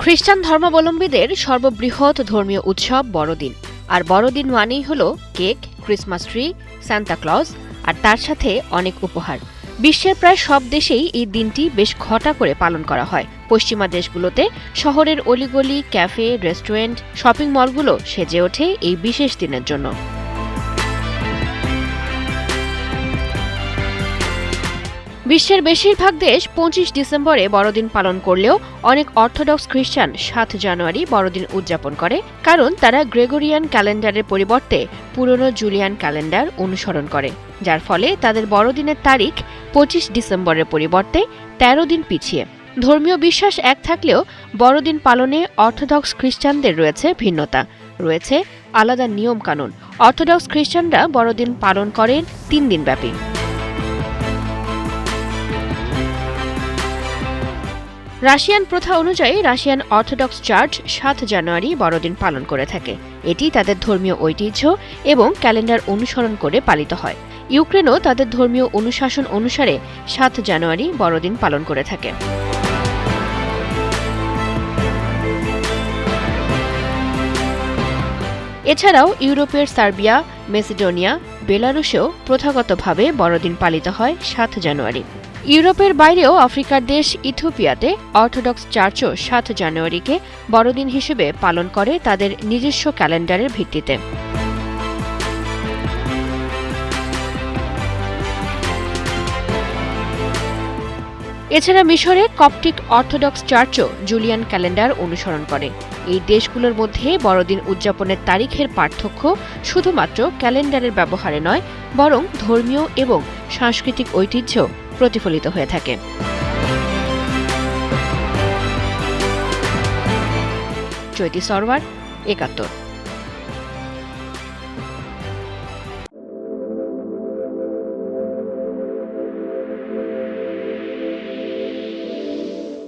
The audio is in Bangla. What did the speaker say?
খ্রিস্টান ধর্মাবলম্বীদের সর্ববৃহৎ ধর্মীয় উৎসব বড়দিন। আর বড়দিন মানেই হলো cake, Christmas tree, Santa Claus আর তার সাথে অনেক উপহার। বিশ্বের প্রায় সব দেশেই এই দিনটি বেশ ঘটা করে পালন করা হয়। পশ্চিমা দেশগুলোতে শহরের অলিগলি, ক্যাফে, রেস্টুরেন্ট, শপিং মলগুলো সেজে ওঠে এই বিশেষ দিনের জন্য। বিশ্বের বেশিরভাগ দেশ ২৫ ডিসেম্বরে বড়দিন পালন করলেও অনেক অর্থোডক্স খ্রিস্টান ৭ জানুয়ারি বড়দিন উদযাপন করে, কারণ তারা গ্রেগরিয়ান ক্যালেন্ডারের পরিবর্তে পুরনো জুলিয়ান ক্যালেন্ডার অনুসরণ করে, যার ফলে তাদের বড়দিনের তারিখ ২৫ ডিসেম্বরের পরিবর্তে ১৩ দিন পিছিয়ে। ধর্মীয় বিশ্বাস এক থাকলেও বড়দিন পালনে অর্থোডক্স খ্রিস্টানদের রয়েছে ভিন্নতা, রয়েছে আলাদা নিয়ম কানুন। অর্থোডক্স খ্রিস্টানরা বড়দিন পালন করেন ৩ দিন ব্যাপী। রাশিয়ান প্রথা অনুযায়ী রাশিয়ান অর্থোডক্স চার্চ ৭ জানুয়ারি বড়দিন পালন করে থাকে। এটি তাদের ধর্মীয় ঐতিহ্য এবং ক্যালেন্ডার অনুসরণ করে পালিত হয়। ইউক্রেনও তাদের ধর্মীয় অনুশাসন অনুসারে ৭ জানুয়ারি বড়দিন পালন করে থাকে। এছাড়াও ইউরোপের সার্বিয়া, মেসিডোনিয়া, বেলারুশেও প্রথাগতভাবে বড়দিন পালিত হয় ৭ জানুয়ারি। ইউরোপের বাইরেও আফ্রিকার দেশ ইথিওপিয়াতে অর্থোডক্স চার্চও ৭ জানুয়ারিকে বড়দিন হিসেবে পালন করে তাদের নিজস্ব ক্যালেন্ডারের ভিত্তিতে। এছাড়া মিশরে কপটিক অর্থোডক্স চার্চও জুলিয়ান ক্যালেন্ডার অনুসরণ করে। এই দেশগুলোর মধ্যে বড়দিন উদযাপনের তারিখের পার্থক্য শুধুমাত্র ক্যালেন্ডারের ব্যবহারে নয়, বরং ধর্মীয় এবং সাংস্কৃতিক ঐতিহ্য প্রতিফলিত হয়ে থাকে। জ্যোতি সরওয়ার, ৭১।